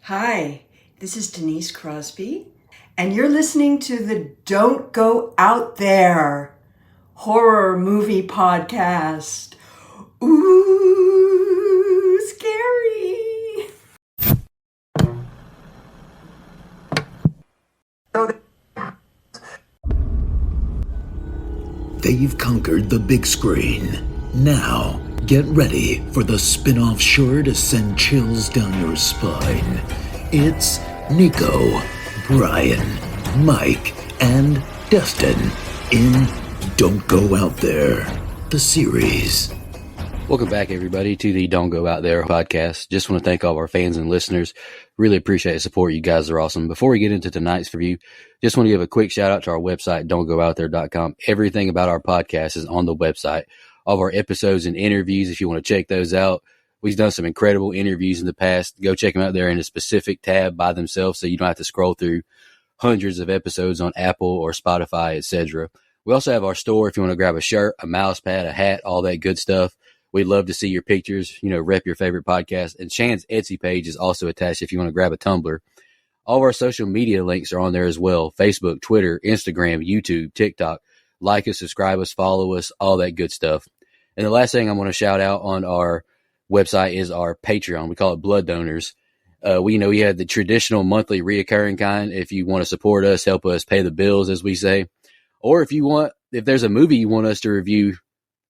Hi, this is Denise Crosby, and you're listening to the Don't Go Out There horror movie podcast. Ooh, scary! They've conquered the big screen. Now, get ready for the spin-off sure to send chills down your spine. It's Nico, Brian, Mike, and Dustin in Don't Go Out There, the series. Welcome back, everybody, to the Don't Go Out There podcast. Just want to thank all of our fans and listeners. Really appreciate the support. You guys are awesome. Before we get into tonight's review, just want to give a quick shout out to our website, don'tgoouthere.com. Everything about our podcast is on the website. All of our episodes and interviews, if you want to check those out. We've done some incredible interviews in the past. Go check them out there in a specific tab by themselves so you don't have to scroll through hundreds of episodes on Apple or Spotify, etc. We also have our store if you want to grab a shirt, a mouse pad, a hat, all that good stuff. We'd love to see your pictures, rep your favorite podcast. And Shan's Etsy page is also attached if you want to grab a tumbler. All of our social media links are on there as well. Facebook, Twitter, Instagram, YouTube, TikTok. Like us, subscribe us, follow us, all that good stuff. And the last thing I want to shout out on our website is our Patreon. We call it Blood Donors. We have the traditional monthly reoccurring kind. If you want to support us, help us pay the bills, as we say. Or if there's a movie you want us to review,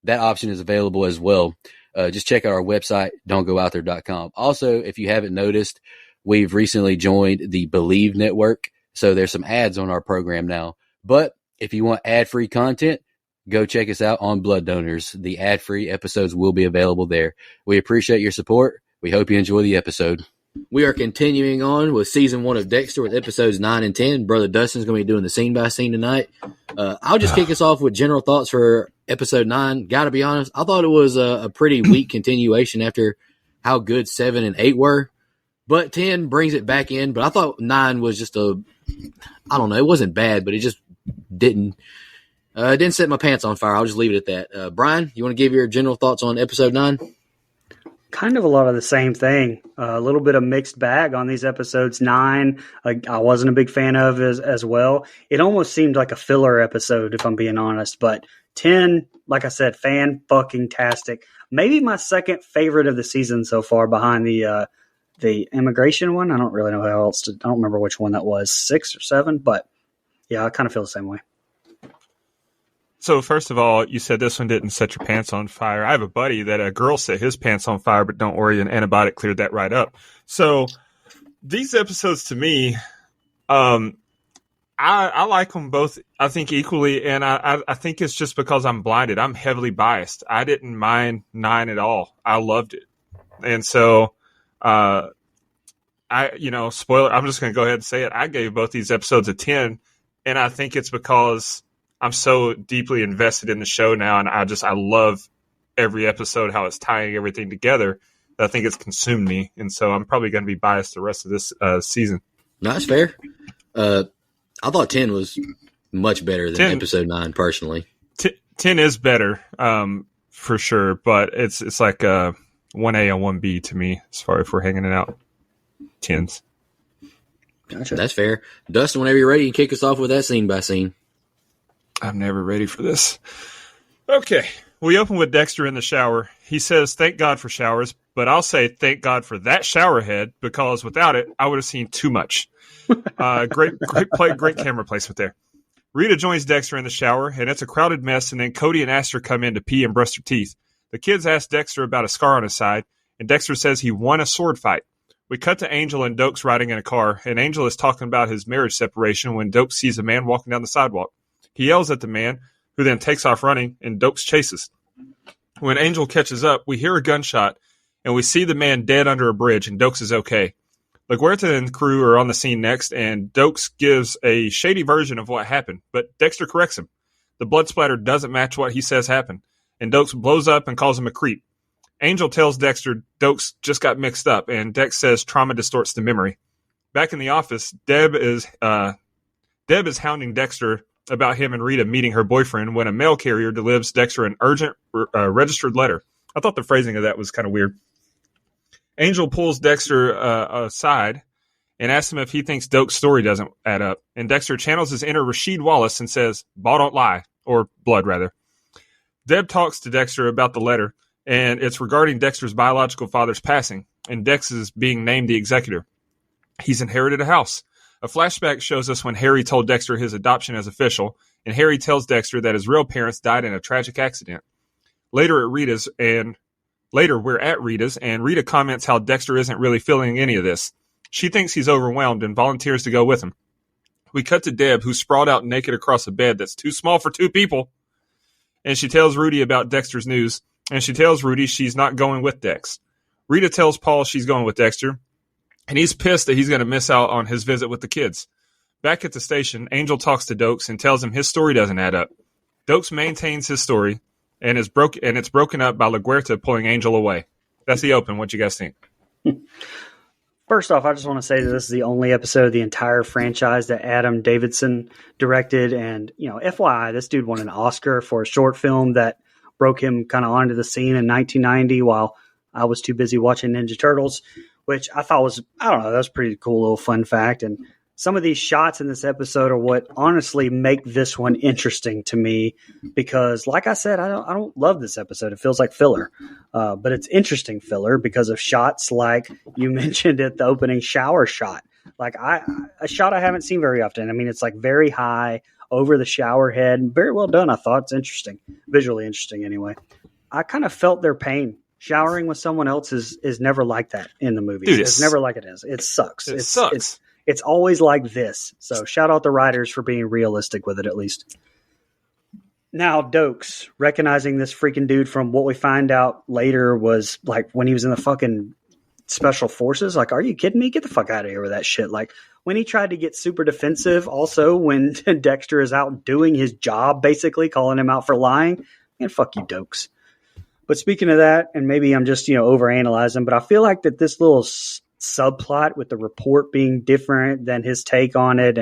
that option is available as well. Just check out our website, don'tgoouthere.com. Also, if you haven't noticed, we've recently joined the Believe Network. So there's some ads on our program now. But if you want ad-free content, go check us out on Blood Donors. The ad-free episodes will be available there. We appreciate your support. We hope you enjoy the episode. We are continuing on with season 1 of Dexter with episodes 9 and 10. Brother Dustin's going to be doing the scene by scene tonight. I'll just kick us off with general thoughts for episode 9. Got to be honest, I thought it was a pretty weak continuation after how good 7 and 8 were. But 10 brings it back in. But I thought 9 was just it wasn't bad, but it just didn't set my pants on fire. I'll just leave it at that. Brian, you want to give your general thoughts on episode 9? Kind of a lot of the same thing. A little bit of mixed bag on these episodes. 9, I wasn't a big fan of as well. It almost seemed like a filler episode, if I'm being honest. But 10, like I said, fan-fucking-tastic. Maybe my second favorite of the season so far, behind the immigration one. I don't really know how else I don't remember which one that was, 6 or 7. But yeah, I kind of feel the same way. So first of all, you said this one didn't set your pants on fire. I have a buddy that a girl set his pants on fire, but don't worry, an antibiotic cleared that right up. So these episodes to me, I like them both, I think, equally. And I think it's just because I'm blinded. I'm heavily biased. I didn't mind 9 at all. I loved it. And so, spoiler, I'm just going to go ahead and say it. I gave both these episodes a 10, and I think it's because I'm so deeply invested in the show now, and I love every episode, how it's tying everything together. I think it's consumed me, and so I'm probably going to be biased the rest of this season. No, that's fair. I thought 10 was much better than episode 9, personally. 10 is better, for sure, but it's like a 1A and 1B to me, as far as we're hanging it out. 10s. Gotcha. That's fair. Dustin, whenever you're ready, you kick us off with that scene by scene. I'm never ready for this. Okay. We open with Dexter in the shower. He says, thank God for showers, but I'll say thank God for that shower head, because without it, I would have seen too much. Great camera placement there. Rita joins Dexter in the shower, and it's a crowded mess, and then Cody and Aster come in to pee and brush their teeth. The kids ask Dexter about a scar on his side, and Dexter says he won a sword fight. We cut to Angel and Dokes riding in a car, and Angel is talking about his marriage separation when Dokes sees a man walking down the sidewalk. He yells at the man, who then takes off running, and Dokes chases. When Angel catches up, we hear a gunshot, and we see the man dead under a bridge, and Dokes is okay. LaGuerta and the crew are on the scene next, and Dokes gives a shady version of what happened, but Dexter corrects him. The blood splatter doesn't match what he says happened, and Dokes blows up and calls him a creep. Angel tells Dexter Dokes just got mixed up, and Dex says trauma distorts the memory. Back in the office, Deb is hounding Dexter about him and Rita meeting her boyfriend when a mail carrier delivers Dexter an urgent registered letter. I thought the phrasing of that was kind of weird. Angel pulls Dexter aside and asks him if he thinks Doak's story doesn't add up. And Dexter channels his inner Rasheed Wallace and says, "Ball don't lie," or blood, rather. Deb talks to Dexter about the letter, and it's regarding Dexter's biological father's passing, and Dex is being named the executor. He's inherited a house. A flashback shows us when Harry told Dexter his adoption is official, and Harry tells Dexter that his real parents died in a tragic accident. Later we're at Rita's, and Rita comments how Dexter isn't really feeling any of this. She thinks he's overwhelmed and volunteers to go with him. We cut to Deb, who's sprawled out naked across a bed that's too small for two people, and she tells Rudy about Dexter's news, and she tells Rudy she's not going with Dex. Rita tells Paul she's going with Dexter, and he's pissed that he's going to miss out on his visit with the kids. Back at the station, Angel talks to Dokes and tells him his story doesn't add up. Dokes maintains his story, and it's broken up by LaGuerta pulling Angel away. That's the open. What you guys think? First off, I just want to say that this is the only episode of the entire franchise that Adam Davidson directed. And, FYI, this dude won an Oscar for a short film that broke him kind of onto the scene in 1990 while I was too busy watching Ninja Turtles, which I thought was, that was a pretty cool little fun fact. And some of these shots in this episode are what honestly make this one interesting to me because, like I said, I don't love this episode. It feels like filler, but it's interesting filler because of shots like you mentioned at the opening shower shot. Like a shot I haven't seen very often. I mean, it's like very high over the shower head. Very well done. I thought it's interesting, visually interesting anyway. I kind of felt their pain. Showering with someone else is never like that in the movies. Dude, it's never like it is. It sucks. It sucks. It's always like this. So shout out the writers for being realistic with it, at least. Now, Dokes, recognizing this freaking dude from what we find out later was like when he was in the fucking special forces. Like, are you kidding me? Get the fuck out of here with that shit. Like when he tried to get super defensive also when Dexter is out doing his job, basically calling him out for lying. Man, fuck you, Dokes. But speaking of that, and maybe I'm just, overanalyzing, but I feel like that this little subplot with the report being different than his take on it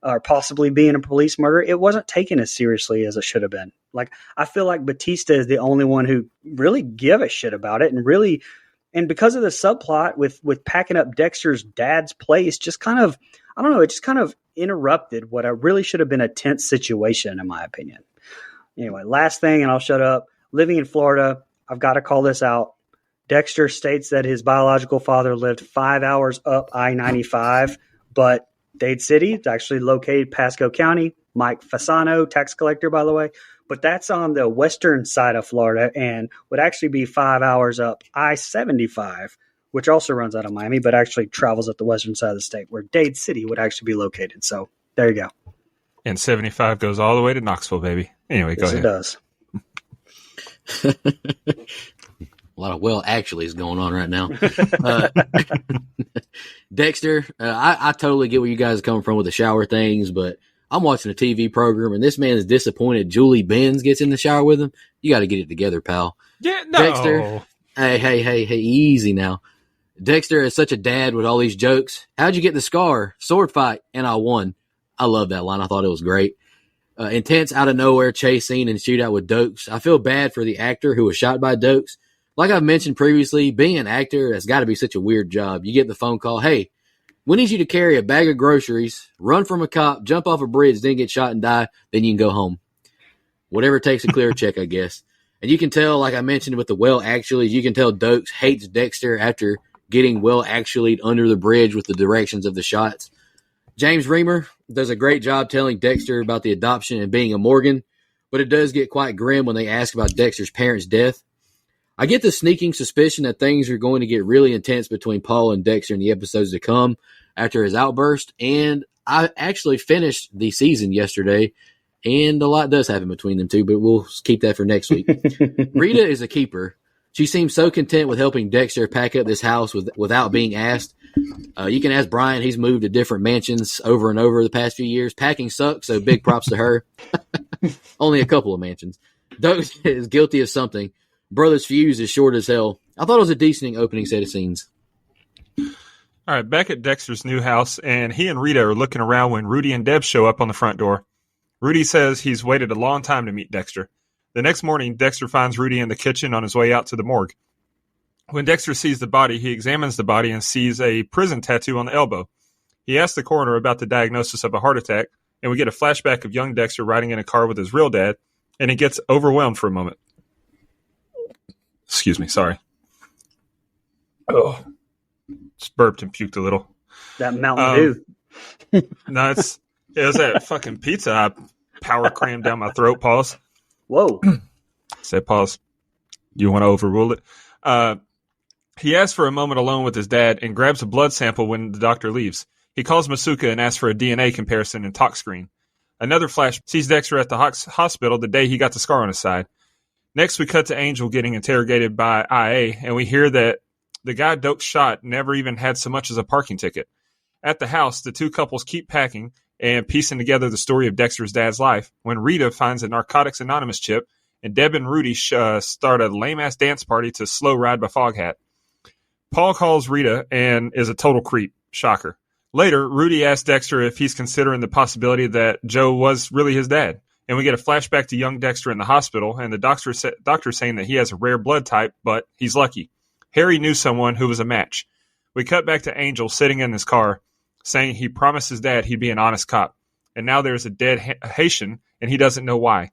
or possibly being a police murder, it wasn't taken as seriously as it should have been. Like, I feel like Batista is the only one who really give a shit about it and because of the subplot with packing up Dexter's dad's place, just kind of, it just kind of interrupted what I really should have been a tense situation, in my opinion. Anyway, last thing, and I'll shut up. Living in Florida, I've got to call this out. Dexter states that his biological father lived 5 hours up I-95, but Dade City is actually located Pasco County. Mike Fasano, tax collector, by the way, but that's on the western side of Florida and would actually be 5 hours up I-75, which also runs out of Miami, but actually travels up the western side of the state, where Dade City would actually be located. So there you go. And 75 goes all the way to Knoxville, baby. Anyway, go ahead. It does. A lot of actuallys going on right now. Dexter, I totally get where you guys are coming from with the shower things, but I'm watching a TV program and this man is disappointed Julie Benz gets in the shower with him. You got to get it together, pal. Yeah, no. Dexter, hey, easy now. Dexter is such a dad with all these jokes. How'd you get the scar? Sword fight, and I won. I love that line. I thought it was great. Intense out of nowhere chase scene and shootout with Dokes. I feel bad for the actor who was shot by Dokes. Like I've mentioned previously, being an actor has got to be such a weird job. You get the phone call, hey, we need you to carry a bag of groceries, run from a cop, jump off a bridge, then get shot and die, then you can go home. Whatever it takes to clear a check, I guess. And you can tell, like I mentioned with the actually, you can tell Dokes hates Dexter after getting actually under the bridge with the directions of the shots. James Reamer does a great job telling Dexter about the adoption and being a Morgan, but it does get quite grim when they ask about Dexter's parents' death. I get the sneaking suspicion that things are going to get really intense between Paul and Dexter in the episodes to come after his outburst, and I actually finished the season yesterday, and a lot does happen between them two, but we'll keep that for next week. Rita is a keeper. She seems so content with helping Dexter pack up this house without being asked. You can ask Brian. He's moved to different mansions over and over the past few years. Packing sucks, so big props to her. Only a couple of mansions. Doug is guilty of something. Brothers Fuse is short as hell. I thought it was a decent opening set of scenes. All right, back at Dexter's new house, and he and Rita are looking around when Rudy and Deb show up on the front door. Rudy says he's waited a long time to meet Dexter. The next morning, Dexter finds Rudy in the kitchen on his way out to the morgue. When Dexter sees the body, he examines the body and sees a prison tattoo on the elbow. He asks the coroner about the diagnosis of a heart attack, and we get a flashback of young Dexter riding in a car with his real dad, and he gets overwhelmed for a moment. Excuse me, sorry. Oh, just burped and puked a little. That Mountain Dew. No, it was that fucking pizza I power crammed down my throat. Pause. Whoa. Say pause. You want to overrule it? He asks for a moment alone with his dad and grabs a blood sample when the doctor leaves. He calls Masuka and asks for a DNA comparison and talk screen. Another flash sees Dexter at the hospital the day he got the scar on his side. Next, we cut to Angel getting interrogated by IA, and we hear that the guy Doak shot never even had so much as a parking ticket. At the house, the two couples keep packing and piecing together the story of Dexter's dad's life when Rita finds a Narcotics Anonymous chip, and Deb and Rudy start a lame-ass dance party to Slow Ride by Foghat. Paul calls Rita and is a total creep. Shocker. Later, Rudy asks Dexter if he's considering the possibility that Joe was really his dad. And we get a flashback to young Dexter in the hospital, and the doctor saying that he has a rare blood type, but he's lucky. Harry knew someone who was a match. We cut back to Angel sitting in his car, saying he promised his dad he'd be an honest cop. And now there's a dead Haitian, and he doesn't know why.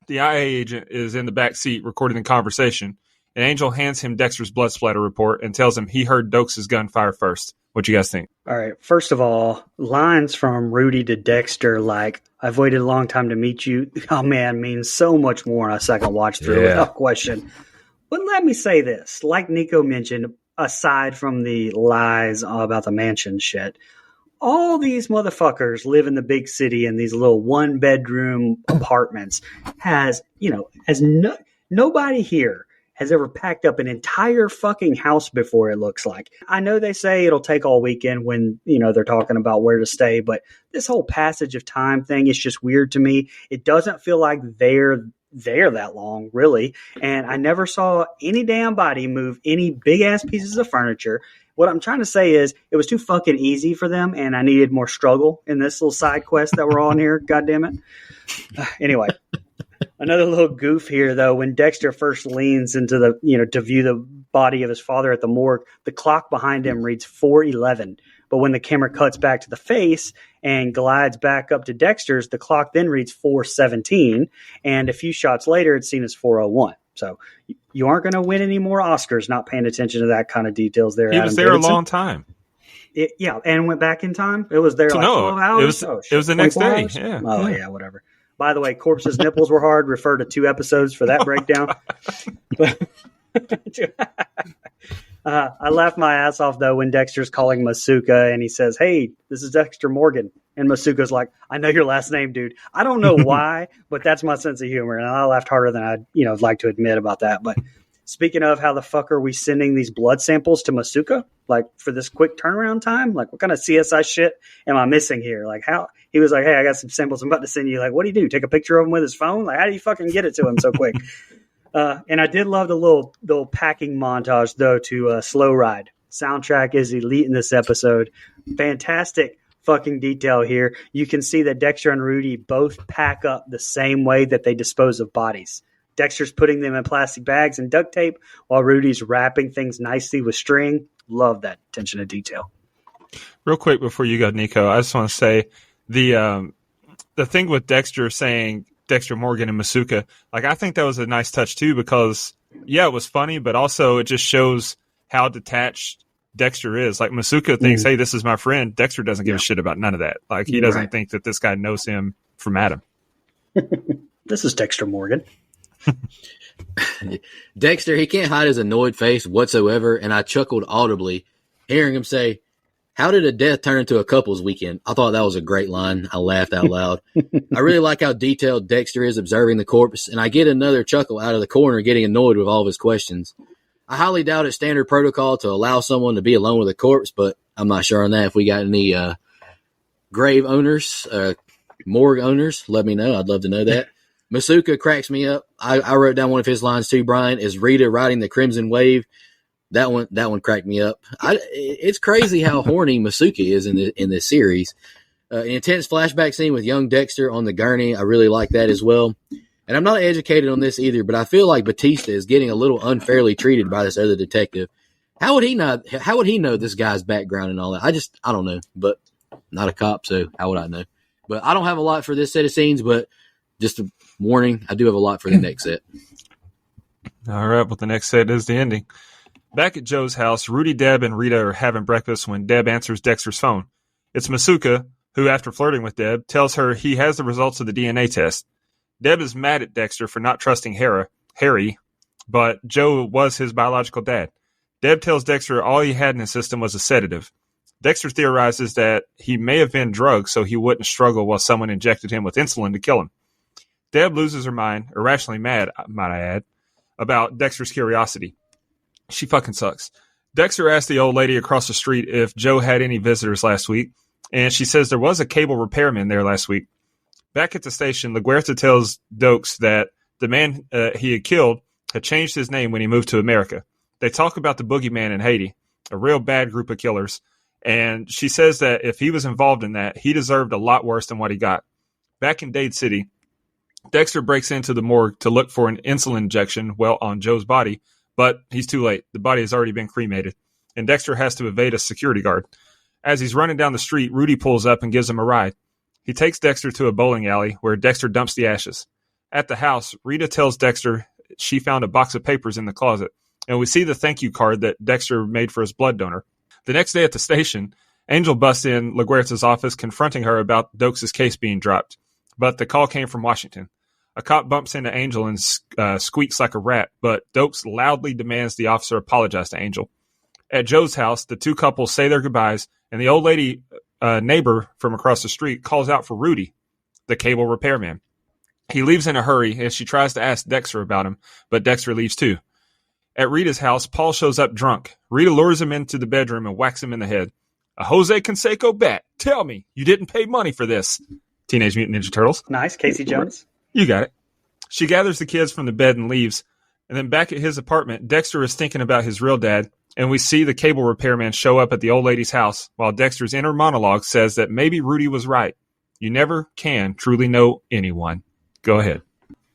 The IA agent is in the back seat recording the conversation, and Angel hands him Dexter's blood splatter report and tells him he heard Dokes' gun fire first. What you guys think? All right. First of all, lines from Rudy to Dexter, like, I've waited a long time to meet you, oh man, means so much more on a second watch through, without question. But let me say this, like Nico mentioned, aside from the lies about the mansion shit, all these motherfuckers live in the big city in these little one-bedroom apartments. Nobody here has ever packed up an entire fucking house before, it looks like. I know they say it'll take all weekend when, they're talking about where to stay, but this whole passage of time thing is just weird to me. It doesn't feel like they're there that long, really. And I never saw any damn body move any big-ass pieces of furniture. What I'm trying to say is it was too fucking easy for them, and I needed more struggle in this little side quest that we're on here. God damn it. Anyway. Another little goof here, though, when Dexter first leans into to view the body of his father at the morgue, the clock behind him reads 4:11. But when the camera cuts back to the face and glides back up to Dexter's, the clock then reads 4:17. And a few shots later, it's seen as 4:01. So you aren't going to win any more Oscars not paying attention to that kind of details there. He was there a long time. And went back in time? It was there 12 hours? It was the next day. Hours? Yeah. Oh, yeah, whatever. By the way, Corpse's nipples were hard. Refer to 2 episodes for that breakdown. I laughed my ass off, though, when Dexter's calling Masuka and he says, "Hey, this is Dexter Morgan." And Masuka's like, "I know your last name, dude." I don't know why, but that's my sense of humor. And I laughed harder than I'd like to admit about that. But speaking of, how the fuck are we sending these blood samples to Masuka? Like, for this quick turnaround time? Like, what kind of CSI shit am I missing here? Like, how? He was like, "Hey, I got some samples I'm about to send you." Like, what do you do? Take a picture of them with his phone? Like, how do you fucking get it to him so quick? And I did love the little packing montage, though, to Slow Ride. Soundtrack is elite in this episode. Fantastic fucking detail here. You can see that Dexter and Rudy both pack up the same way that they dispose of bodies. Dexter's putting them in plastic bags and duct tape, while Rudy's wrapping things nicely with string. Love that attention to detail. Real quick before you go, Nico, I just want to say the thing with Dexter saying Dexter Morgan and Masuka, like, I think that was a nice touch too, because it was funny, but also it just shows how detached Dexter is. Like, Masuka thinks, "Hey, this is my friend." Dexter doesn't give a shit about none of that. Like, he doesn't think that this guy knows him from Adam. This is Dexter Morgan. Dexter, he can't hide his annoyed face whatsoever, and I chuckled audibly hearing him say, "How did a death turn into a couple's weekend?" I thought that was a great line. I laughed out loud. I really like how detailed Dexter is observing the corpse, and I get another chuckle out of the corner getting annoyed with all of his questions. I highly doubt it's standard protocol to allow someone to be alone with a corpse, but I'm not sure on that. If we got any grave owners, morgue owners, let me know. I'd love to know that. Masuka cracks me up. I wrote down one of his lines too, Brian, is Rita riding the Crimson Wave. That one cracked me up. It's crazy how horny Masuka is in this series. An intense flashback scene with young Dexter on the gurney. I really like that as well. And I'm not educated on this either, but I feel like Batista is getting a little unfairly treated by this other detective. How would he not? How would he know this guy's background and all that? I don't know, but not a cop, so how would I know? But I don't have a lot for this set of scenes, but just a warning, I do have a lot for the next set. All right, well, the next set is the ending. Back at Joe's house, Rudy, Deb, and Rita are having breakfast when Deb answers Dexter's phone. It's Masuka, who, after flirting with Deb, tells her he has the results of the DNA test. Deb is mad at Dexter for not trusting Harry, but Joe was his biological dad. Deb tells Dexter all he had in his system was a sedative. Dexter theorizes that he may have been drugged so he wouldn't struggle while someone injected him with insulin to kill him. Deb loses her mind, irrationally mad, might I add, about Dexter's curiosity. She fucking sucks. Dexter asked the old lady across the street if Joe had any visitors last week, and she says there was a cable repairman there last week. Back at the station, LaGuerta tells Dokes that the man he had killed had changed his name when he moved to America. They talk about the boogeyman in Haiti, a real bad group of killers, and she says that if he was involved in that, he deserved a lot worse than what he got. Back in Dade City, Dexter breaks into the morgue to look for an insulin injection, on Joe's body, but he's too late. The body has already been cremated, and Dexter has to evade a security guard. As he's running down the street, Rudy pulls up and gives him a ride. He takes Dexter to a bowling alley where Dexter dumps the ashes. At the house, Rita tells Dexter she found a box of papers in the closet, and we see the thank you card that Dexter made for his blood donor. The next day at the station, Angel busts in LaGuerta's office confronting her about Dokes' case being dropped, but the call came from Washington. A cop bumps into Angel and squeaks like a rat, but Dokes loudly demands the officer apologize to Angel. At Joe's house, the two couples say their goodbyes, and the old lady neighbor from across the street calls out for Rudy, the cable repairman. He leaves in a hurry as she tries to ask Dexter about him, but Dexter leaves too. At Rita's house, Paul shows up drunk. Rita lures him into the bedroom and whacks him in the head. A Jose Canseco bat. Tell me, you didn't pay money for this. Teenage Mutant Ninja Turtles. Nice, Casey Jones. You got it. She gathers the kids from the bed and leaves. And then back at his apartment, Dexter is thinking about his real dad, and we see the cable repairman show up at the old lady's house, while Dexter's inner monologue says that maybe Rudy was right. You never can truly know anyone. Go ahead.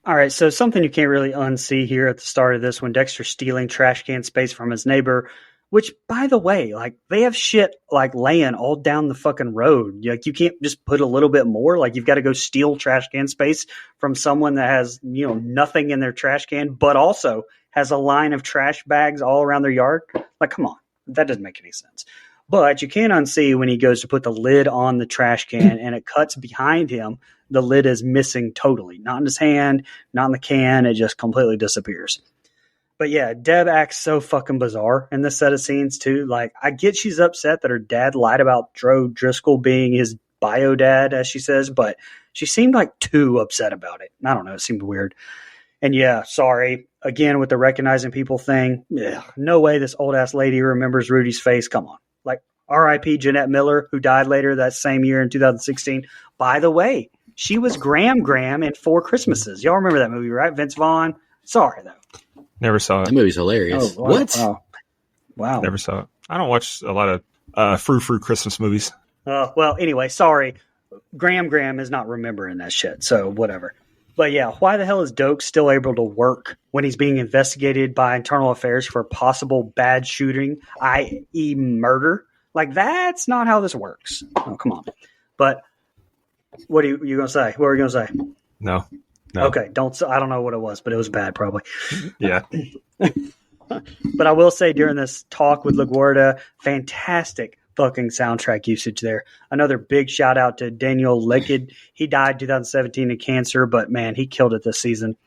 All right, so something you can't really unsee here at the start of this when Dexter's stealing trash can space from his neighbor, which, by the way, like, they have shit, like, laying all down the fucking road. Like, you can't just put a little bit more. Like, you've got to go steal trash can space from someone that has, nothing in their trash can, but also has a line of trash bags all around their yard. Like, come on. That doesn't make any sense. But you can't unsee when he goes to put the lid on the trash can and it cuts behind him. The lid is missing totally. Not in his hand, not in the can. It just completely disappears. But yeah, Deb acts so fucking bizarre in this set of scenes too. Like, I get she's upset that her dad lied about Joe Driscoll being his bio dad, as she says, but she seemed like too upset about it. I don't know. It seemed weird. And yeah, sorry. Again, with the recognizing people thing, no way this old ass lady remembers Rudy's face. Come on. Like, R.I.P. Jeanette Miller, who died later that same year in 2016. By the way, she was Graham in Four Christmases. Y'all remember that movie, right? Vince Vaughn. Sorry, though. Never saw it. That movie's hilarious. Oh, wow. What? Wow. Never saw it. I don't watch a lot of frou-frou Christmas movies. Well, anyway, sorry. Graham is not remembering that shit, so whatever. But yeah, why the hell is Doak still able to work when he's being investigated by Internal Affairs for possible bad shooting, i.e. murder? Like, that's not how this works. Oh, come on. But what are you going to say? What were you going to say? No. Okay, I don't know what it was, but it was bad probably. Yeah. But I will say during this talk with LaGuardia, fantastic fucking soundtrack usage there. Another big shout out to Daniel Lickid. He died 2017 of cancer, but man, he killed it this season.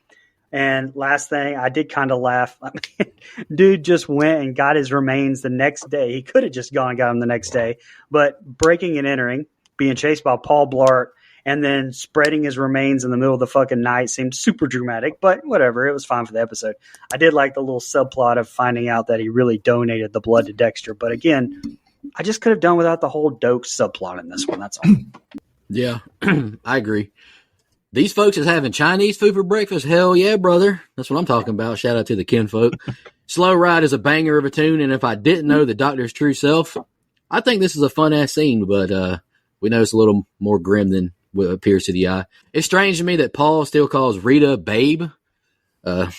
And last thing, I did kind of laugh. I mean, dude just went and got his remains the next day. He could have just gone and got them the next day, but breaking and entering, being chased by Paul Blart, and then spreading his remains in the middle of the fucking night seemed super dramatic, but whatever. It was fine for the episode. I did like the little subplot of finding out that he really donated the blood to Dexter. But again, I just could have done without the whole Doak subplot in this one. That's all. Yeah, I agree. These folks is having Chinese food for breakfast. Hell yeah, brother. That's what I'm talking about. Shout out to the kinfolk. Slow Ride is a banger of a tune, and if I didn't know the Doctor's true self, I think this is a fun-ass scene, but we know it's a little more grim than what appears to the eye. It's strange to me that Paul still calls Rita babe. That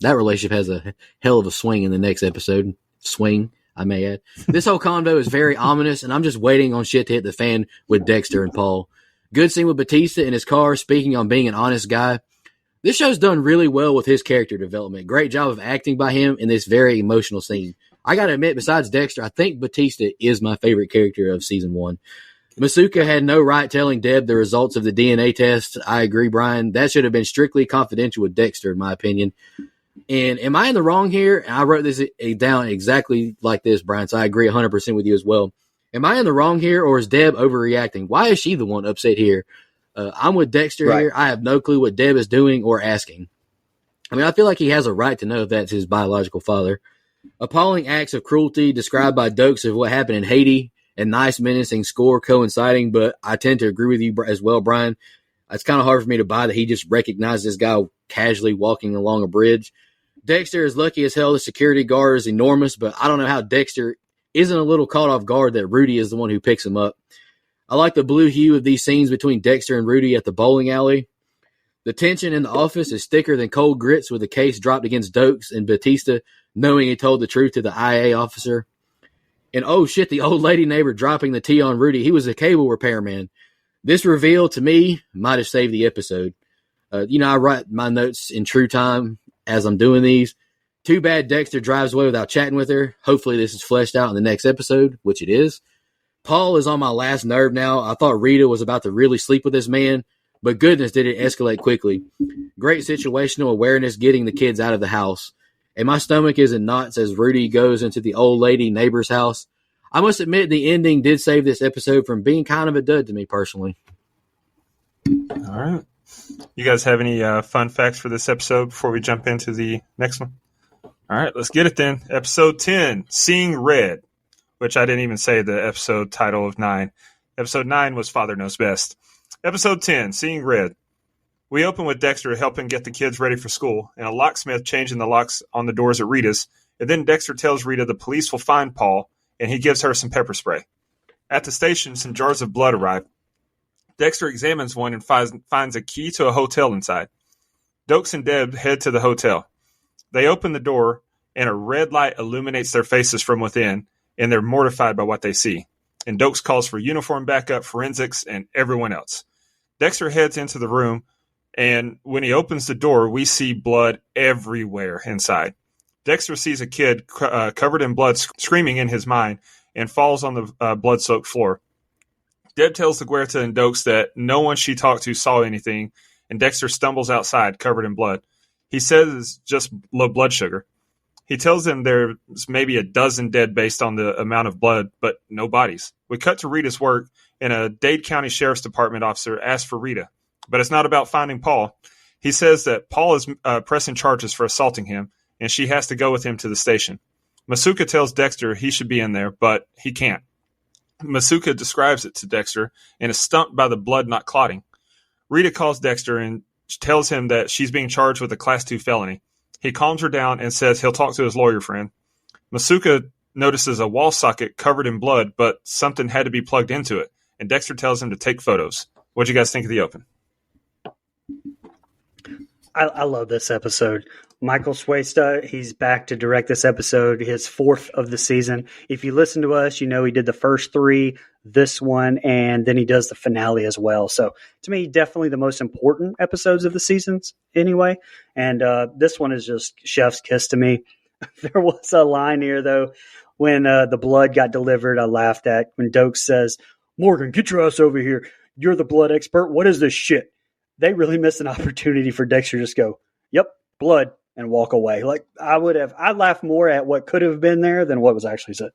That relationship has a hell of a swing in the next episode. Swing, I may add. This whole convo is very ominous, and I'm just waiting on shit to hit the fan with Dexter and Paul. Good scene with Batista in his car, speaking on being an honest guy. This show's done really well with his character development. Great job of acting by him in this very emotional scene. I gotta admit, besides Dexter, I think Batista is my favorite character of season 1. Masuka had no right telling Deb the results of the DNA test. I agree, Brian. That should have been strictly confidential with Dexter, in my opinion. And am I in the wrong here? I wrote this down exactly like this, Brian, so I agree 100% with you as well. Am I in the wrong here, or is Deb overreacting? Why is she the one upset here? I'm with Dexter here. I have no clue what Deb is doing or asking. I mean, I feel like he has a right to know if that's his biological father. Appalling acts of cruelty described by Dokes of what happened in Haiti, and nice menacing score coinciding, but I tend to agree with you as well, Brian. It's kind of hard for me to buy that he just recognized this guy casually walking along a bridge. Dexter is lucky as hell. The security guard is enormous, but I don't know how Dexter isn't a little caught off guard that Rudy is the one who picks him up. I like the blue hue of these scenes between Dexter and Rudy at the bowling alley. The tension in the office is thicker than cold grits with the case dropped against Dokes and Batista, knowing he told the truth to the IA officer. And oh shit, the old lady neighbor dropping the tea on Rudy. He was a cable repairman. This reveal to me might have saved the episode. I write my notes in true time as I'm doing these. Too bad Dexter drives away without chatting with her. Hopefully this is fleshed out in the next episode, which it is. Paul is on my last nerve now. I thought Rita was about to really sleep with this man, but goodness, did it escalate quickly. Great situational awareness getting the kids out of the house. And my stomach is in knots as Rudy goes into the old lady neighbor's house. I must admit the ending did save this episode from being kind of a dud to me personally. All right. You guys have any fun facts for this episode before we jump into the next one? All right, let's get it then. Episode 10, Seeing Red, which I didn't even say the episode title of 9. Episode 9 was Father Knows Best. Episode 10, Seeing Red. We open with Dexter helping get the kids ready for school, and a locksmith changing the locks on the doors at Rita's, and then Dexter tells Rita the police will find Paul, and he gives her some pepper spray. At the station, some jars of blood arrive. Dexter examines one and finds a key to a hotel inside. Dokes and Deb head to the hotel. They open the door, and a red light illuminates their faces from within, and they're mortified by what they see. And Dokes calls for uniform backup, forensics, and everyone else. Dexter heads into the room, and when he opens the door, we see blood everywhere inside. Dexter sees a kid covered in blood screaming in his mind and falls on the blood-soaked floor. Deb tells LaGuerta and Dokes that no one she talked to saw anything, and Dexter stumbles outside covered in blood. He says it's just low blood sugar. He tells them there's maybe a dozen dead based on the amount of blood, but no bodies. We cut to Rita's work, and a Dade County Sheriff's Department officer asks for Rita. But it's not about finding Paul. He says that Paul is pressing charges for assaulting him, and she has to go with him to the station. Masuka tells Dexter he should be in there, but he can't. Masuka describes it to Dexter and is stumped by the blood not clotting. Rita calls Dexter and tells him that she's being charged with a Class 2 felony. He calms her down and says he'll talk to his lawyer friend. Masuka notices a wall socket covered in blood, but something had to be plugged into it, and Dexter tells him to take photos. What'd you guys think of the open? I love this episode. Michael Suesta, he's back to direct this episode, his 4th of the season. If you listen to us, you know he did the first 3, this one, and then he does the finale as well. So to me, definitely the most important episodes of the seasons anyway. And this one is just chef's kiss to me. There was a line here, though, when the blood got delivered, I laughed at when Dokes says, "Morgan, get your ass over here. You're the blood expert. What is this shit?" They really missed an opportunity for Dexter to just go, "Yep, blood," and walk away. Like I'd laugh more at what could have been there than what was actually said.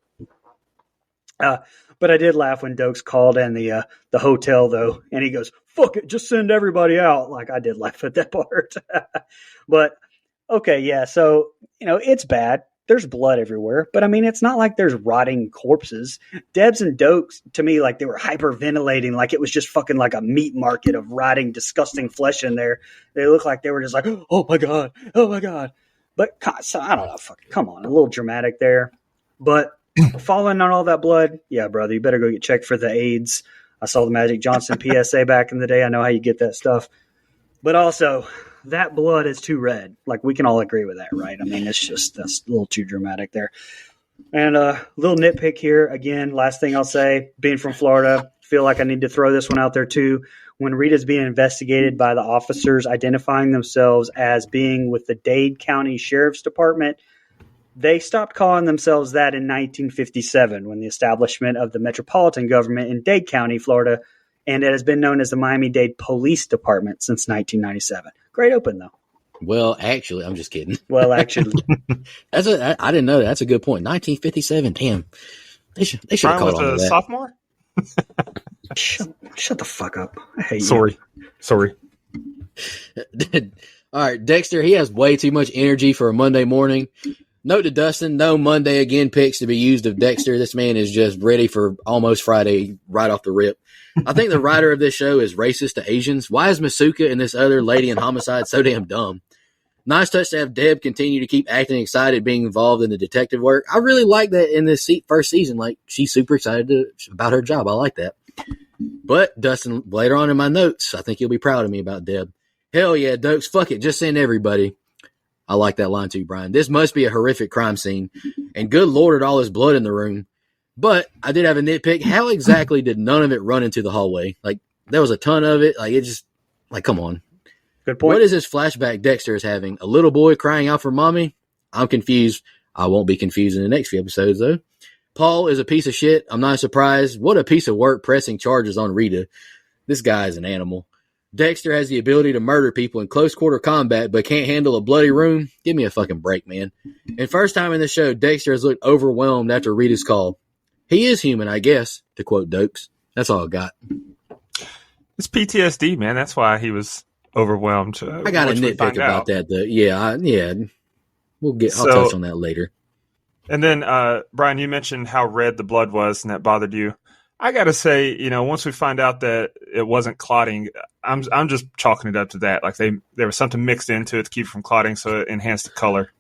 But I did laugh when Dokes called in the hotel though, and he goes, "Fuck it, just send everybody out." Like I did laugh at that part. But okay, yeah. So it's bad. There's blood everywhere, but I mean, it's not like there's rotting corpses. Debs and Dokes, to me, like they were hyperventilating, like it was just fucking like a meat market of rotting, disgusting flesh in there. They look like they were just like, oh my God. But so, I don't know, fucking come on, a little dramatic there. But following on all that blood, yeah, brother, you better go get checked for the AIDS. I saw the Magic Johnson PSA back in the day. I know how you get that stuff. But also, that blood is too red. Like, we can all agree with that, right? I mean, that's a little too dramatic there. And a little nitpick here. Again, last thing I'll say, being from Florida, feel like I need to throw this one out there too. When Rita's being investigated by the officers identifying themselves as being with the Dade County Sheriff's Department, they stopped calling themselves that in 1957 when the establishment of the metropolitan government in Dade County, Florida, and it has been known as the Miami-Dade Police Department since 1997. Great open, though. Well, actually, I'm just kidding. Well, actually. I didn't know that. That's a good point. 1957. Damn. They should have Brian caught was on to a that. sophomore? Shut the fuck up. I hate Sorry. All right, Dexter, he has way too much energy for a Monday morning. Note to Dustin, no Monday again picks to be used of Dexter. This man is just ready for almost Friday right off the rip. I think the writer of this show is racist to Asians. Why is Masuka and this other lady in Homicide so damn dumb? Nice touch to have Deb continue to keep acting excited being involved in the detective work. I really like that in this first season. Like, she's super excited about her job. I like that. But, Dustin, later on in my notes, I think you'll be proud of me about Deb. Hell yeah, Dokes, fuck it, just send everybody. I like that line too, Brian. This must be a horrific crime scene. And good Lord at all this blood in the room. But I did have a nitpick. How exactly did none of it run into the hallway? Like, there was a ton of it. Like, it just, like, come on. Good point. What is this flashback Dexter is having? A little boy crying out for mommy? I'm confused. I won't be confused in the next few episodes, though. Paul is a piece of shit. I'm not surprised. What a piece of work pressing charges on Rita. This guy is an animal. Dexter has the ability to murder people in close quarter combat, but can't handle a bloody room? Give me a fucking break, man. And first time in the show, Dexter has looked overwhelmed after Rita's call. He is human, I guess, to quote Dokes. That's all I got. It's PTSD, man. That's why he was overwhelmed. I got a nitpick about that, though. Yeah. I'll touch on that later. And then, Brian, you mentioned how red the blood was, and that bothered you. I got to say, once we find out that it wasn't clotting, I'm just chalking it up to that. Like there was something mixed into it to keep it from clotting, so it enhanced the color.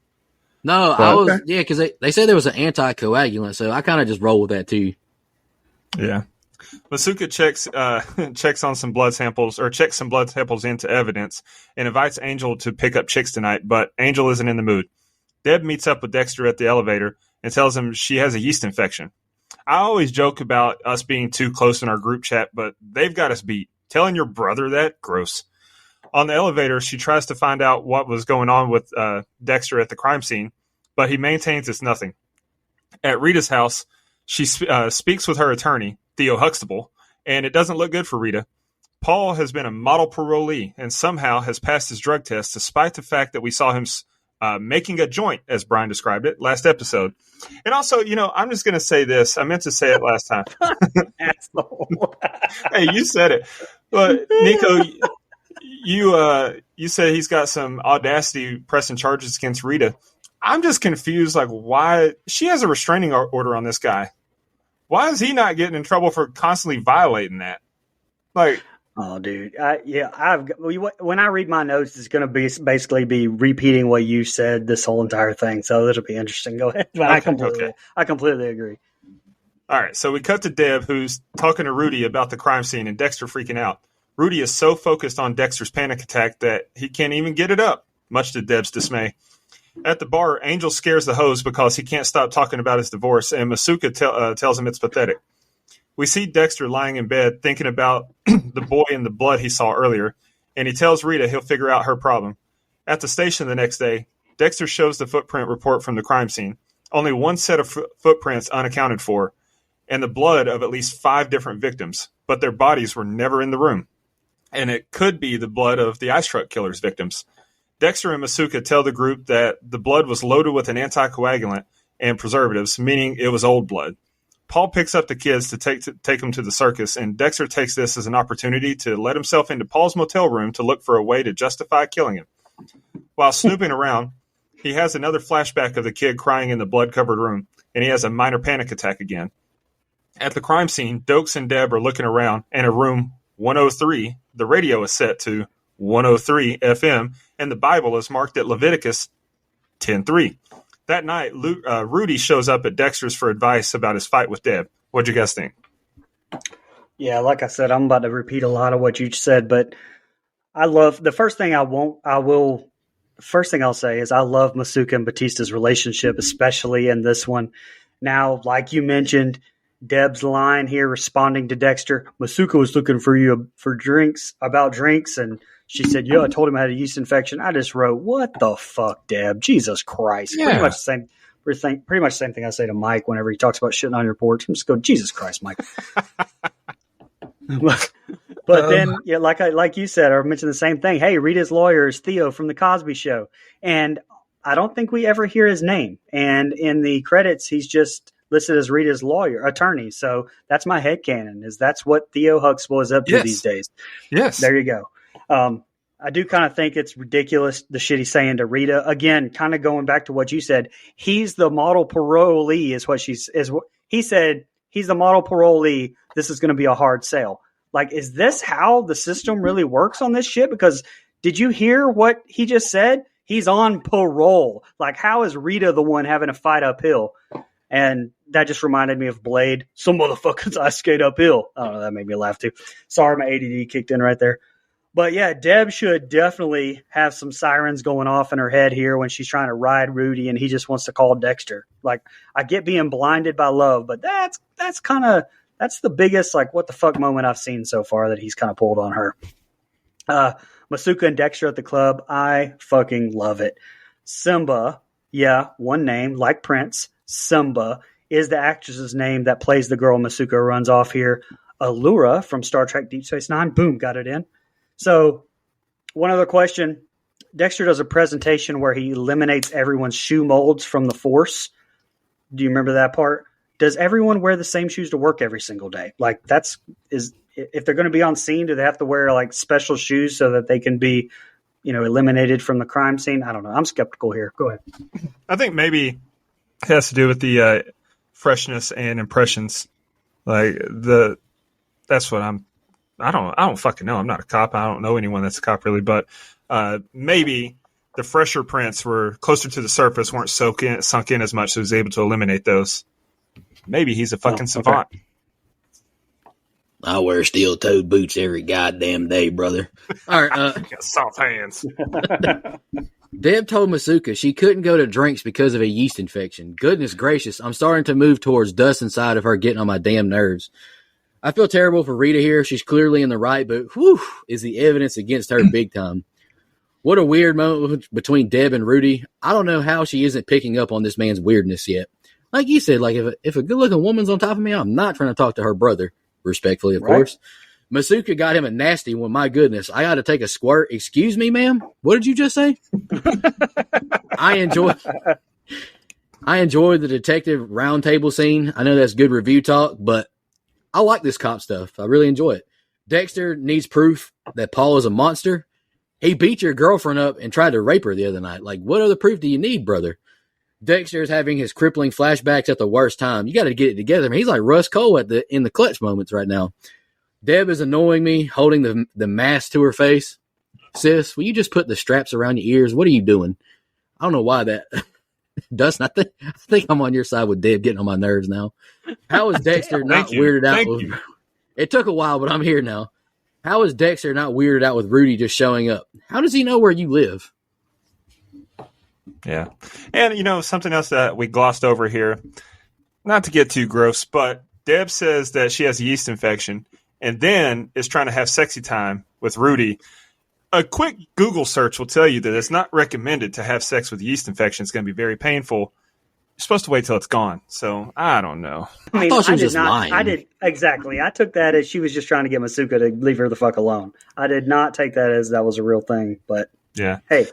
No, because they said there was an anticoagulant, so I kind of just roll with that too. Yeah. Masuka checks on some blood samples, or checks some blood samples into evidence, and invites Angel to pick up chicks tonight, but Angel isn't in the mood. Deb meets up with Dexter at the elevator and tells him she has a yeast infection. I always joke about us being too close in our group chat, but they've got us beat. Telling your brother that? Gross. On the elevator, she tries to find out what was going on with Dexter at the crime scene, but he maintains it's nothing. At Rita's house, she speaks with her attorney, Theo Huxtable, and it doesn't look good for Rita. Paul has been a model parolee and somehow has passed his drug test, despite the fact that we saw him making a joint, as Brian described it, last episode. And also, I'm just going to say this. I meant to say it last time. Asshole. Hey, you said it. But, Nico, you said he's got some audacity pressing charges against Rita. I'm just confused, like, why she has a restraining order on this guy. Why is he not getting in trouble for constantly violating that? Like, oh, dude, when I read my notes, it's going to be basically be repeating what you said this whole entire thing. So this will be interesting. Go ahead. But Okay. I completely agree. All right, so we cut to Deb, who's talking to Rudy about the crime scene, and Dexter freaking out. Rudy is so focused on Dexter's panic attack that he can't even get it up, much to Deb's dismay. At the bar, Angel scares the host because he can't stop talking about his divorce, and Masuka tells him it's pathetic. We see Dexter lying in bed thinking about the boy and the blood he saw earlier, and he tells Rita he'll figure out her problem. At the station the next day, Dexter shows the footprint report from the crime scene. Only one set of footprints unaccounted for, and the blood of at least 5 different victims, but their bodies were never in the room. And it could be the blood of the ice truck killer's victims. Dexter and Masuka tell the group that the blood was loaded with an anticoagulant and preservatives, meaning it was old blood. Paul picks up the kids to take them to the circus, and Dexter takes this as an opportunity to let himself into Paul's motel room to look for a way to justify killing him. While snooping around, he has another flashback of the kid crying in the blood-covered room, and he has a minor panic attack again. At the crime scene, Dokes and Deb are looking around, and in room 103, the radio is set to 103 FM, and the Bible is marked at Leviticus 10:3. That night, Rudy shows up at Dexter's for advice about his fight with Deb. What'd you guys think? Yeah, like I said, I'm about to repeat a lot of what you said, but I love the first thing first thing I'll say is I love Masuka and Batista's relationship, especially in this one. Now, like you mentioned, Deb's line here responding to Dexter, Masuka was looking for you for drinks, and she said, yeah, I told him I had a yeast infection. I just wrote, what the fuck, Deb? Jesus Christ. Yeah. Pretty much the same thing I say to Mike whenever he talks about shitting on your porch. I'm just going, Jesus Christ, Mike. But then, yeah, like you said, I mentioned the same thing. Hey, Rita's lawyer is Theo from the Cosby Show, and I don't think we ever hear his name. And in the credits, he's just listed as Rita's attorney. So that's my headcanon, is that's what Theo Huxtable is up to these days. Yes. There you go. I do kind of think it's ridiculous, the shit he's saying to Rita. Again, kind of going back to what you said, he's the model parolee is what he said. He's the model parolee. This is going to be a hard sale. Like, is this how the system really works on this shit? Because did you hear what he just said? He's on parole. Like, how is Rita the one having to fight uphill? And that just reminded me of Blade. Some motherfuckers I skate uphill. I don't know. That made me laugh too. Sorry, my ADD kicked in right there. But yeah, Deb should definitely have some sirens going off in her head here when she's trying to ride Rudy and he just wants to call Dexter. Like, I get being blinded by love, but that's the biggest, like, what the fuck moment I've seen so far that he's kind of pulled on her. Masuka and Dexter at the club. I fucking love it. Simba, yeah, one name, like Prince. Simba is the actress's name that plays the girl Masuka runs off here. Allura from Star Trek Deep Space Nine. Boom, got it in. So, one other question. Dexter does a presentation where he eliminates everyone's shoe molds from the Force. Do you remember that part? Does everyone wear the same shoes to work every single day? Like, if they're going to be on scene, do they have to wear like special shoes so that they can be, eliminated from the crime scene? I don't know. I'm skeptical here. Go ahead. I think maybe it has to do with the freshness and impressions. Like that's what I don't fucking know. I'm not a cop. I don't know anyone that's a cop really, but maybe the fresher prints were closer to the surface, weren't sunk in as much, so he was able to eliminate those. Maybe he's a fucking savant. I wear steel-toed boots every goddamn day, brother. All right. Got soft hands. Deb told Masuka she couldn't go to drinks because of a yeast infection. Goodness gracious, I'm starting to move towards dust inside of her getting on my damn nerves. I feel terrible for Rita here. She's clearly in the right, but whew, is the evidence against her big time. What a weird moment between Deb and Rudy. I don't know how she isn't picking up on this man's weirdness yet. Like you said, like if a good-looking woman's on top of me, I'm not trying to talk to her brother, respectfully, of course. Masuka got him a nasty one. My goodness, I got to take a squirt. Excuse me, ma'am? What did you just say? I enjoy the detective roundtable scene. I know that's good review talk, but I like this cop stuff. I really enjoy it. Dexter needs proof that Paul is a monster. He beat your girlfriend up and tried to rape her the other night. Like, what other proof do you need, brother? Dexter is having his crippling flashbacks at the worst time. You got to get it together. I mean, he's like Russ Cole in the clutch moments right now. Deb is annoying me, holding the mask to her face. Sis, will you just put the straps around your ears? What are you doing? I don't know why that. Dustin, I think I'm on your side with Deb getting on my nerves now. How is Dexter not weirded out? It took a while, but I'm here now. How is Dexter not weirded out with Rudy just showing up? How does he know where you live? Yeah. And, something else that we glossed over here, not to get too gross, but Deb says that she has a yeast infection and then is trying to have sexy time with Rudy. A quick Google search will tell you that it's not recommended to have sex with a yeast infection. It's going to be very painful. You're supposed to wait till it's gone. So I don't know. I thought she was just lying. I did. Exactly. I took that as she was just trying to get Masuka to leave her the fuck alone. I did not take that as that was a real thing, but yeah. Hey,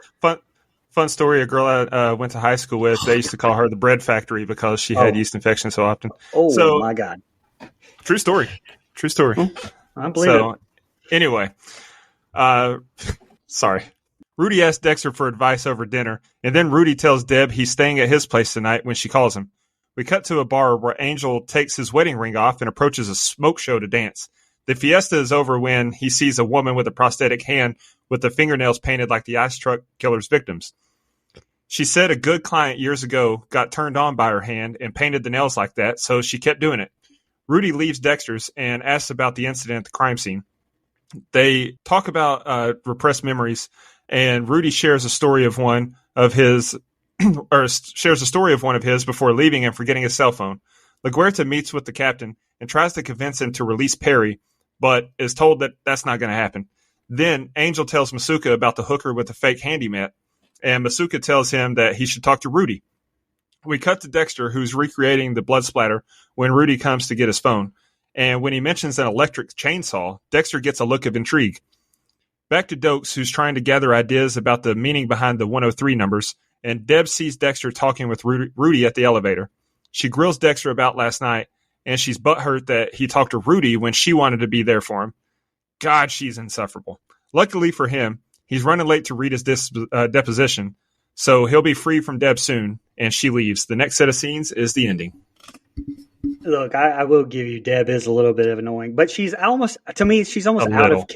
Fun story. A girl I went to high school with, they used to call her the bread factory because she had yeast infection so often. Oh, my God. True story. I believe it. Anyway, sorry. Rudy asked Dexter for advice over dinner, and then Rudy tells Deb he's staying at his place tonight when she calls him. We cut to a bar where Angel takes his wedding ring off and approaches a smoke show to dance. The fiesta is over when he sees a woman with a prosthetic hand with the fingernails painted like the ice truck killer's victims. She said a good client years ago got turned on by her hand and painted the nails like that, so she kept doing it. Rudy leaves Dexter's and asks about the incident at the crime scene. They talk about repressed memories, and Rudy shares a story of one of his, or shares a story of one of his before leaving and forgetting his cell phone. LaGuerta meets with the captain and tries to convince him to release Perry, but is told that that's not going to happen. Then Angel tells Masuka about the hooker with the fake handyman, and Masuka tells him that he should talk to Rudy. We cut to Dexter, who's recreating the blood splatter when Rudy comes to get his phone. And when he mentions an electric chainsaw, Dexter gets a look of intrigue. Back to Dokes, who's trying to gather ideas about the meaning behind the 103 numbers, and Deb sees Dexter talking with Rudy at the elevator. She grills Dexter about last night, and she's butthurt that he talked to Rudy when she wanted to be there for him. God, she's insufferable. Luckily for him, he's running late to read his deposition, so he'll be free from Deb soon, and she leaves. The next set of scenes is the ending. Look, I will give you Deb is a little bit of annoying, but she's almost, to me, she's almost out of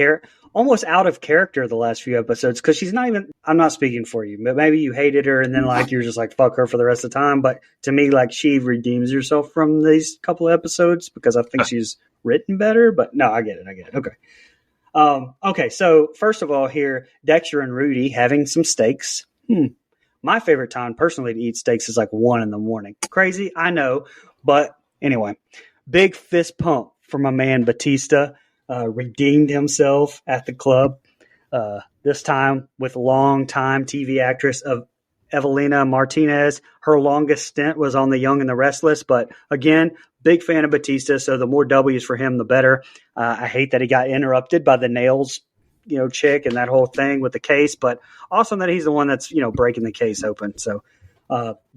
character the last few episodes, because she's not even, I'm not speaking for you, but maybe you hated her and then like you're just like fuck her for the rest of the time, but to me, like, she redeems herself from these couple of episodes because I think she's written better. But no, I get it. Okay, so first of all here, Dexter and Rudy having some steaks. My favorite time personally to eat steaks is like 1 a.m. Crazy, I know, but anyway, big fist pump for my man Batista. Redeemed himself at the club, this time with longtime TV actress of Evelina Martinez. Her longest stint was on The Young and the Restless, but again, big fan of Batista, so the more W's for him, the better. I hate that he got interrupted by the nails, chick and that whole thing with the case, but awesome that he's the one that's, breaking the case open. So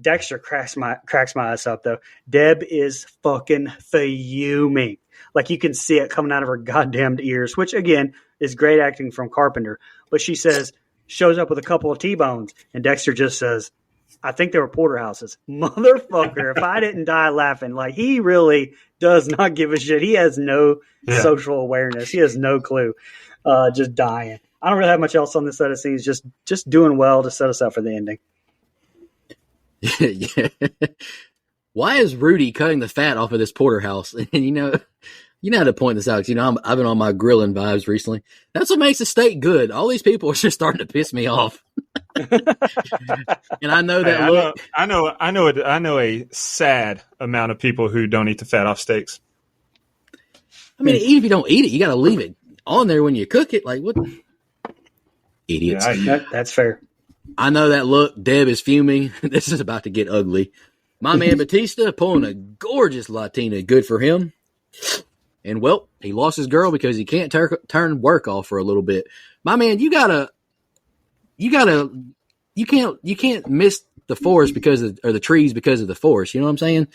Dexter cracks my ass up though. Deb is fucking fuming. Like, you can see it coming out of her goddamn ears, which again is great acting from Carpenter. But she shows up with a couple of T-bones, and Dexter just says, I think they were porterhouses. Motherfucker, if I didn't die laughing. Like, he really does not give a shit. He has no social awareness. He has no clue. Just dying. I don't really have much else on this set of scenes. Just doing well to set us up for the ending. Yeah. Why is Rudy cutting the fat off of this porterhouse? And you know how to point this out. I've been on my grilling vibes recently. That's what makes a steak good. All these people are just starting to piss me off. And I know that. I know a sad amount of people who don't eat the fat off steaks. I mean, even if you don't eat it, you got to leave it on there when you cook it. Like, what? Idiots. Yeah, that's fair. I know that look. Deb is fuming. This is about to get ugly. My man Batista pulling a gorgeous Latina. Good for him. And, well, he lost his girl because he can't turn work off for a little bit. My man, you can't miss the forest or the trees because of the forest. You know what I'm saying?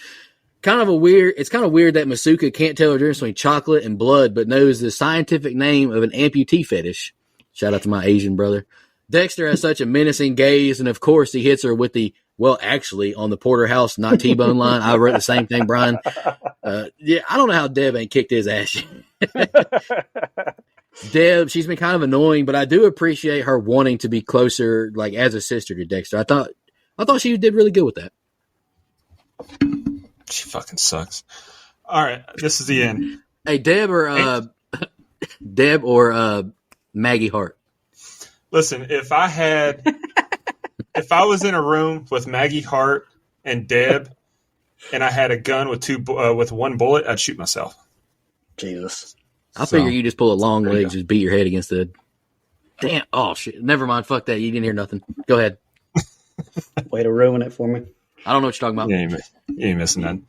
It's kind of weird that Masuka can't tell the difference between chocolate and blood, but knows the scientific name of an amputee fetish. Shout out to my Asian brother. Dexter has such a menacing gaze, and of course he hits her with the, well, actually, on the porterhouse, not T-bone line. I wrote the same thing, Brian. I don't know how Deb ain't kicked his ass. Deb, she's been kind of annoying, but I do appreciate her wanting to be closer, like as a sister to Dexter. I thought she did really good with that. She fucking sucks. All right, this is the end. Hey, Deb or Maggie Hart. Listen, if I was in a room with Maggie Hart and Deb, and I had a gun with one bullet, I'd shoot myself. Jesus. I figure you just pull a long leg, just beat your head against the. Damn! Oh shit! Never mind. Fuck that. You didn't hear nothing. Go ahead. Way to ruin it for me. I don't know what you're talking about. You ain't missing none.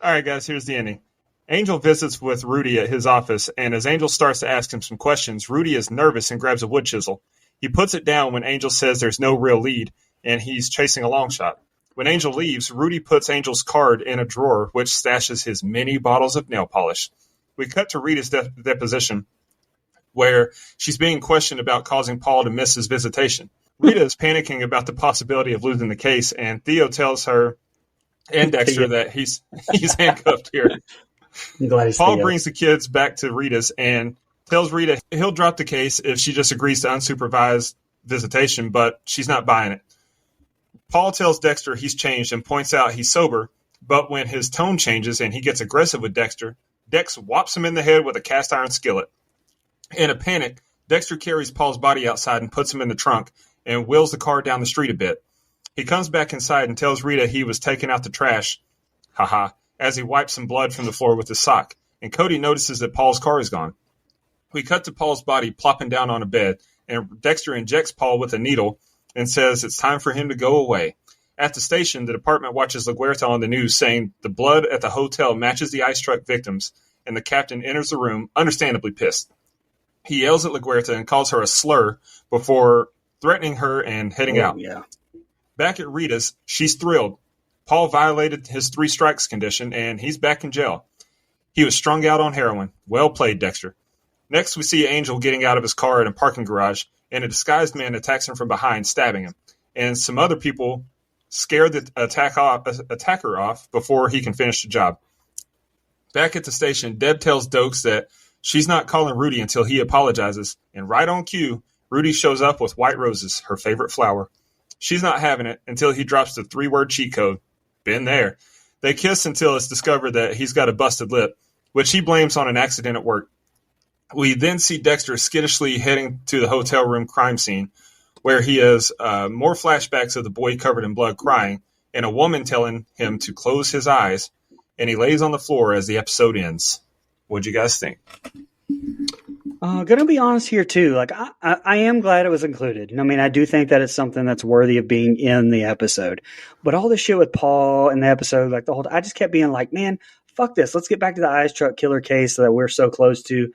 All right, guys. Here's the ending. Angel visits with Rudy at his office, and as Angel starts to ask him some questions, Rudy is nervous and grabs a wood chisel. He puts it down when Angel says there's no real lead, and he's chasing a long shot. When Angel leaves, Rudy puts Angel's card in a drawer, which stashes his many bottles of nail polish. We cut to Rita's deposition, where she's being questioned about causing Paul to miss his visitation. Rita is panicking about the possibility of losing the case, and Theo tells her and Dexter that he's handcuffed here. I'm glad Paul brings the kids back to Rita's and tells Rita he'll drop the case if she just agrees to unsupervised visitation, but she's not buying it. Paul tells Dexter he's changed and points out he's sober, but when his tone changes and he gets aggressive with Dexter, Dex whops him in the head with a cast iron skillet. In a panic, Dexter carries Paul's body outside and puts him in the trunk and wheels the car down the street a bit. He comes back inside and tells Rita he was taking out the trash, haha, as he wipes some blood from the floor with his sock, and Cody notices that Paul's car is gone. We cut to Paul's body plopping down on a bed, and Dexter injects Paul with a needle and says it's time for him to go away. At the station, the department watches LaGuerta on the news saying the blood at the hotel matches the ice truck victims, and the captain enters the room, understandably pissed. He yells at LaGuerta and calls her a slur before threatening her and heading out. Yeah. Back at Rita's, she's thrilled. Paul violated his 3 strikes condition, and he's back in jail. He was strung out on heroin. Well played, Dexter. Next, we see Angel getting out of his car in a parking garage, and a disguised man attacks him from behind, stabbing him. And some other people scare the attacker off before he can finish the job. Back at the station, Deb tells Dokes that she's not calling Rudy until he apologizes, and right on cue, Rudy shows up with white roses, her favorite flower. She's not having it until he drops the 3-word cheat code. Been there. They kiss until it's discovered that he's got a busted lip, which he blames on an accident at work. We then see Dexter skittishly heading to the hotel room crime scene, where he has more flashbacks of the boy covered in blood crying, and a woman telling him to close his eyes, and he lays on the floor as the episode ends. What'd you guys think? Gonna be honest here too. Like I am glad it was included. I mean, I do think that it's something that's worthy of being in the episode. But all this shit with Paul in the episode, like the whole, I just kept being like, man, fuck this. Let's get back to the ice truck killer case that we're so close to.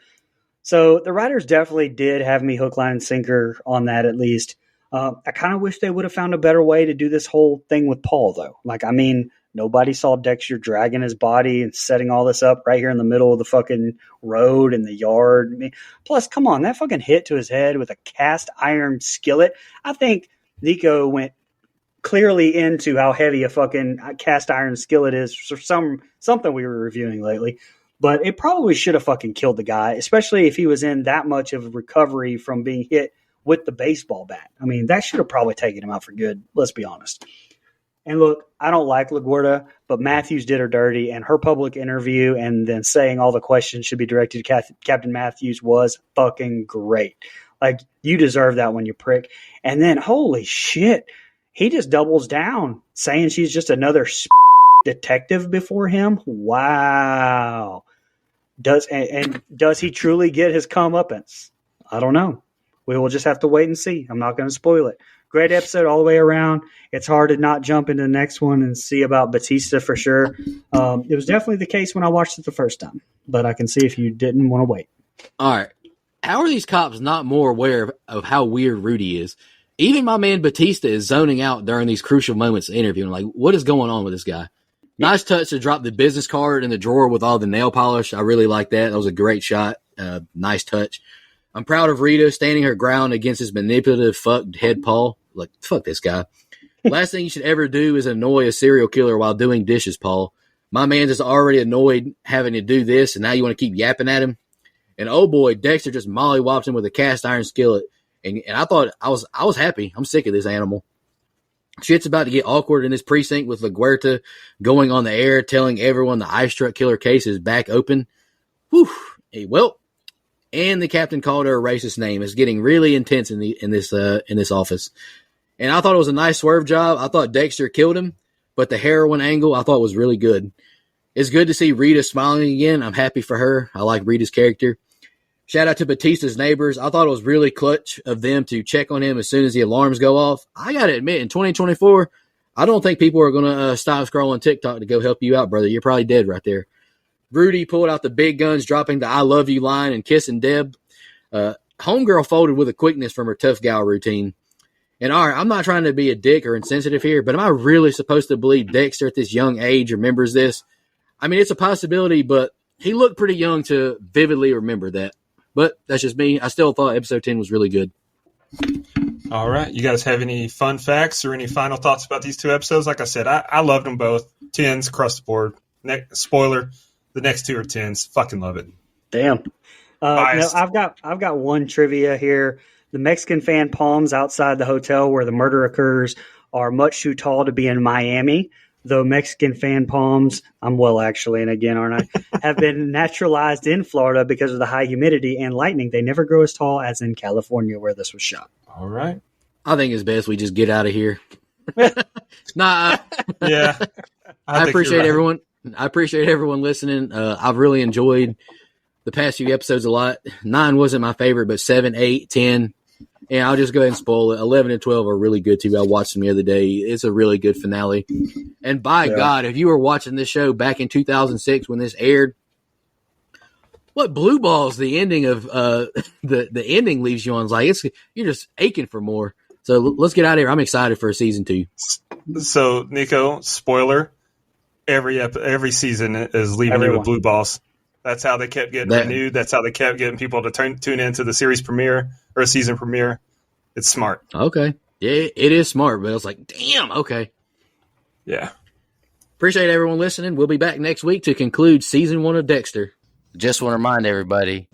So the writers definitely did have me hook, line, and sinker on that at least. I kind of wish they would have found a better way to do this whole thing with Paul though. Like, I mean, nobody saw Dexter dragging his body and setting all this up right here in the middle of the fucking road in the yard. I mean, plus, come on, that fucking hit to his head with a cast iron skillet. I think Nico went clearly into how heavy a fucking cast iron skillet is for something we were reviewing lately. But it probably should have fucking killed the guy, especially if he was in that much of recovery from being hit with the baseball bat. I mean, that should have probably taken him out for good. Let's be honest. And look, I don't like LaGuerta, but Matthews did her dirty, and her public interview and then saying all the questions should be directed to Captain Matthews was fucking great. Like, you deserve that one, you prick. And then, holy shit, he just doubles down, saying she's just another detective before him. Wow. Does he truly get his comeuppance? I don't know. We will just have to wait and see. I'm not going to spoil it. Great episode all the way around. It's hard to not jump into the next one and see about Batista for sure. It was definitely the case when I watched it the first time, but I can see if you didn't want to wait. All right. How are these cops not more aware of how weird Rudy is? Even my man Batista is zoning out during these crucial moments of interviewing. Like, what is going on with this guy? Nice touch to drop the business card in the drawer with all the nail polish. I really like that. That was a great shot. Nice touch. I'm proud of Rita standing her ground against his manipulative fucked head Paul. Like, fuck this guy. Last thing you should ever do is annoy a serial killer while doing dishes, Paul. My man is already annoyed having to do this, and now you want to keep yapping at him? And oh boy, Dexter just mollywopped him with a cast iron skillet. And I thought I was happy. I'm sick of this animal. Shit's about to get awkward in this precinct with LaGuerta going on the air telling everyone the ice truck killer case is back open. Whew. Hey, well, and the captain called her a racist name. It's getting really intense in this office. And I thought it was a nice swerve job. I thought Dexter killed him, but the heroin angle I thought was really good. It's good to see Rita smiling again. I'm happy for her. I like Rita's character. Shout out to Batista's neighbors. I thought it was really clutch of them to check on him as soon as the alarms go off. I got to admit, in 2024, I don't think people are going to stop scrolling TikTok to go help you out, brother. You're probably dead right there. Rudy pulled out the big guns, dropping the I love you line and kissing Deb. Homegirl folded with a quickness from her tough gal routine. And all right, I'm not trying to be a dick or insensitive here, but am I really supposed to believe Dexter at this young age remembers this? I mean, it's a possibility, but he looked pretty young to vividly remember that. But that's just me. I still thought episode 10 was really good. All right. You guys have any fun facts or any final thoughts about these 2 episodes? Like I said, I loved them both. 10s across the board. Spoiler, the next 2 are 10s. Fucking love it. Damn. No, I've got one trivia here. The Mexican fan palms outside the hotel where the murder occurs are much too tall to be in Miami. though Mexican fan palms, I'm well actually, and again, aren't I, have been naturalized in Florida because of the high humidity and lightning. They never grow as tall as in California where this was shot. All right. I think it's best we just get out of here. Nah, Yeah. I appreciate everyone. I appreciate everyone listening. I've really enjoyed the past few episodes a lot. 9 wasn't my favorite, but 7, 8, 10. And I'll just go ahead and spoil it. 11 and 12 are really good too. I watched them the other day. It's a really good finale. And by God, if you were watching this show back in 2006 when this aired, what blue balls the ending of the ending leaves you on is like you're just aching for more. So let's get out of here. I'm excited for season 2. So Nico, spoiler: every season is leaving you with blue balls. That's how they kept getting renewed. That's how they kept getting people to tune into the series premiere or season premiere. It's smart. Okay. Yeah, it is smart, but I was like, damn, okay. Yeah. Appreciate everyone listening. We'll be back next week to conclude season 1 of Dexter. Just want to remind everybody,